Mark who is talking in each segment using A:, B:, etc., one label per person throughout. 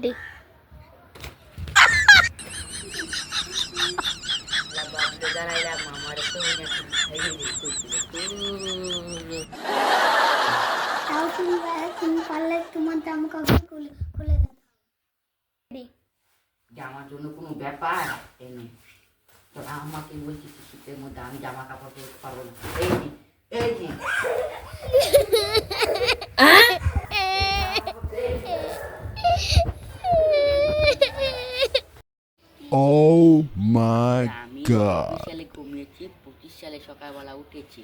A: Ready. তুমি পারলে তোমার জামা কাপড় খুলে দাও।
B: জামার জন্য কোনো ব্যাপার এনে তোরা আমাকে বলছিস শীতের মধ্যে আমি জামা কাপড় পরতে পারবো না। এই নে
C: Oh my
B: আমি
C: god.
B: 25 সালে ঘুমিয়েছি, 25 সালে সকালবেলা উঠেছি।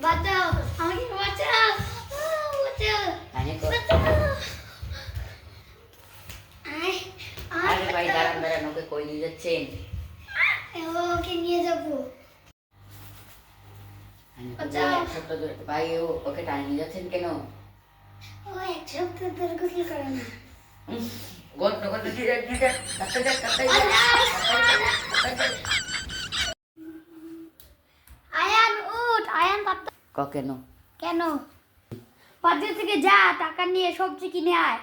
A: বাঁচাও আমাকে, বাঁচাও বাঁচাও
B: আরে ভাই দাঁড়ান দাঁড়ান, ওকে কই নিয়ে যাচ্ছেন?
A: ওকে নিয়ে যাবো।
B: এক সপ্তাহ ধরে ভাই ওকে টানে নিয়ে যাচ্ছেন কেন?
A: ও এক সপ্তাহ ধরে গোসল করে না।
B: গল্প করতে
A: আয়ান উঠ, আয়ান
B: কেন?
A: কেন বাজার থেকে যা, টাকা নিয়ে সবজি কিনে আয়।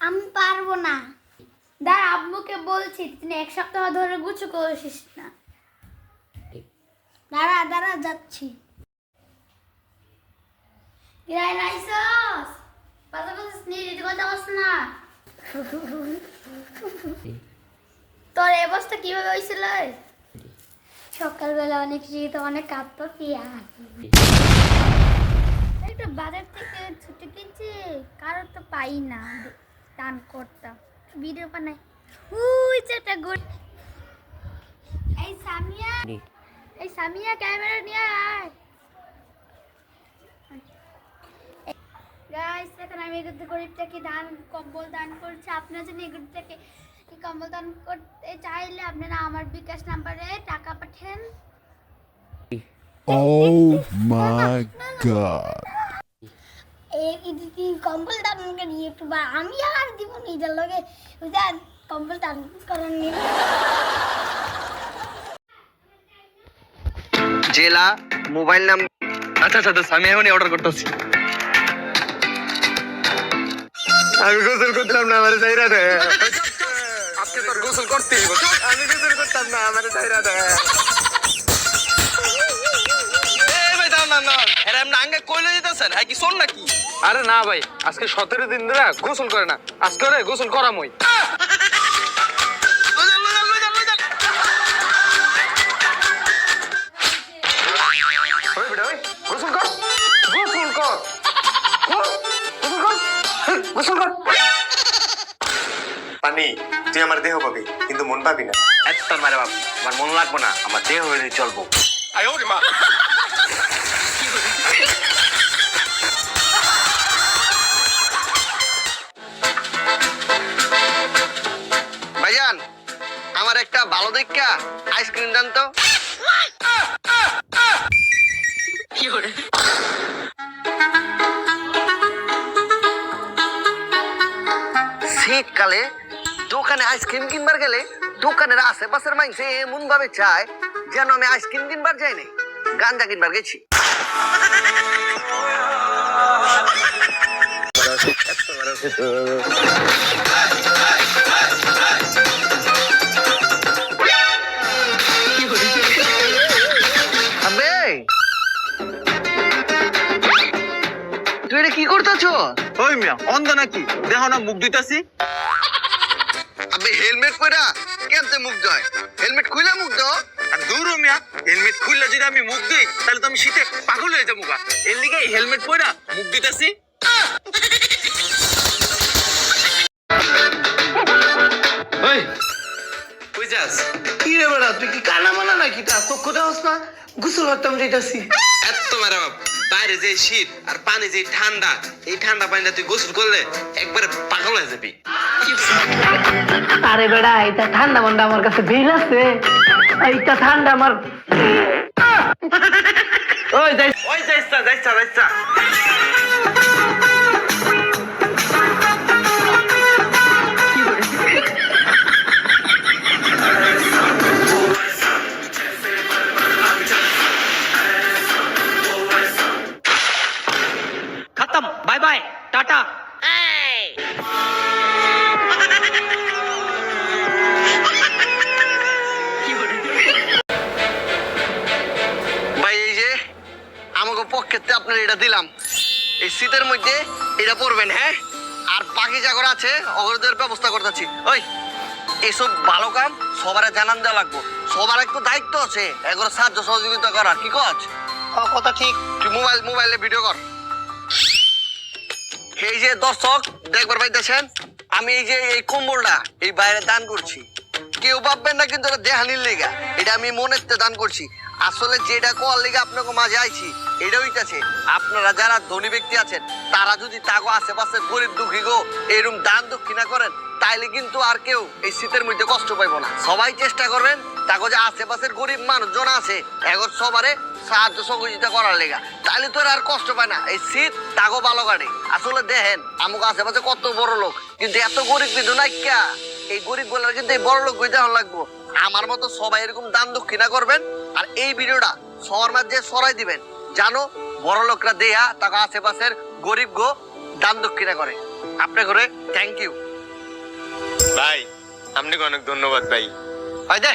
A: আমি পারবো না, দাঁড়া আম্মুকে বলছি, তুই এক সপ্তাহ ধরে গুছু করিস না। দাঁড়া দাঁড়া যাচ্ছি। গিরাই রাইসস বাজার করছিস নি, দিতে কথা বলছ না। তোর এই অবস্থা কিভাবে হয়েছিল? সকালবেলা অনেক শীত, অনেক কাঁপতো পিয়াজ। একটা বাজার থেকে ছুটি কিনছি, কারোর তো পাই না, দান করতাম ভিডিও বানাই। উই চেটা গুড। এই সামিয়া ক্যামেরা নিয়ে আয়। গাইস এখন আমি এগুলো গরিবটাকে দান কম্বল দান করছি। আপনারা যদি এগুলোটাকে কম্বল দান করতে চাইলে আপনারা আমার বিকাশ নাম্বারে টাকা পাঠান।
C: Oh my god.
A: এই কম্বল দান করি একটু, আমি আর দিব না এটার লগে কম্বল দান করার নিয়ে।
D: জেলা মোবাইল নাম্বার। আচ্ছা আচ্ছা আমি এখনই অর্ডার করতেছি। আমি গোসল করতাম না, আমার চাইরা দে। আজকে তোর গোসল করতেই হবে। আমি গোসল করতাম না, আমার চাইরা দে। এই ভাই দাও না না, এরা এমন আঙ্গে কইলে দিতেছেন, হ্যাঁ কি শোন নাকি? আরে না ভাই, আজকে 17 দিন ধরে গোসল করে না, আজকে রে গোসল করামই।
E: পানি তুই আমার দেহ পাবি কিন্তু মন পাবি না।
D: তোর মারে বাপ, আমার মন লাগবো না, আমার দেহ হয়ে চলবো। ভাইজান আমার একটা ভালো দেখা আইসক্রিম দেন তো। শীতকালে দোকানে আইসক্রিম কিনবার গেলে দোকানের আশেপাশের মানুষে এমন ভাবে চায় যেন আমি আইসক্রিম কিনবার যাই নাই, গাঞ্জা কিনবার গেছি। তুই এটা কি করতেছ?
F: ওই মিয়া অন্ধ নাকি, দেখো না মুখ দিতেছি।
D: আপনি হেলমেট পরা কেমতে মুখ দেয়? হেলমেট খুলে মুখ দাও।
F: আর দূর মিয়া, হেলমেট খুললে যদি আমি মুখ দিই তাহলে তো আমি শীতে পাগল হয়ে যাবো গা। এর লিগে হেলমেট পরা মুখ দিতেছি। ওই কই যাস?
D: কি রে বেড়া, তুই কি কানা মানা নাকি? তা চক্ষু দেওয়াস না? গোসল করতাম যাইতাছি।
F: এত মারা বাপ, বাইরে যে শীত আর পানি যে ঠান্ডা, এই ঠান্ডা পানিটা তুই গোসল করলে একবারে পাগল হয়ে যাবি।
B: আরে বেড়া, এটা ঠান্ডা মান্ডা আমার কাছে ভিড় আছে, এইটা ঠান্ডা আমার।
F: ওই যাইস না, যাইস না।
D: খতম, বাই বাই, টাটা।
G: আপনার এটা দিলাম, এই শীতের মধ্যে এটা পরবেন, হ্যাঁ? আর বাকি জাগর আছে ওদের ব্যবস্থা করতেছি। ওই এইসব ভালো কাম সবার জানান দেওয়া লাগবো, সবার একটু দায়িত্ব আছে এগুলো সাহায্য সহযোগিতা করার। কি কচ? কথা ঠিক। তুই মোবাইলে ভিডিও কর। এই যে দর্শক দেখবার পাইতেছেন, আমি এই যে এই কম্বলটা এই বাইরে দান করছি, কেউ ভাববেন না কিন্তু এটা দেহানির লেগা, এটা আমি মনের তে দান করছি। আসলে যেটা কোয়ার লেগে আপনাকে মাঝে আইছি এটা হইতাছে আপনারা যারা ধনী ব্যক্তি আছেন তারা যদি তাগো আশেপাশে গরিব দুঃখী গো এরকম দান দক্ষিণা করেন তাইলে কিন্তু আর কেউ এই শীতের মধ্যে কষ্ট পাইব না। সবাই চেষ্টা করবেন তাগো যে আশেপাশের গরিব মানুষজন আছে এখন সবারে সাহায্য সহযোগিতা করার লেগা, তাইলে তো আর কষ্ট পায় না, এই শীত তাগো ভালো কাটে। আসলে দেখেন আমাকে আশেপাশে কত বড় লোক কিন্তু এত গরিব কিন্তু নাই কা, এই গরিব গুলার কিন্তু এই বড় লোক হইতে লাগবো। আমার মতো সবাই এরকম দান দক্ষিণা করবেন আর এই ভিডিওটা সবার মাঝে ছড়াই দিবেন, জানো বড় লোকরা দেয়া টাকা আশেপাশের গরিব গো দান দক্ষিণা করে। আপনার করে থ্যাংক ইউ
E: ভাই, আপনাকে অনেক ধন্যবাদ ভাই।
G: হয় দে।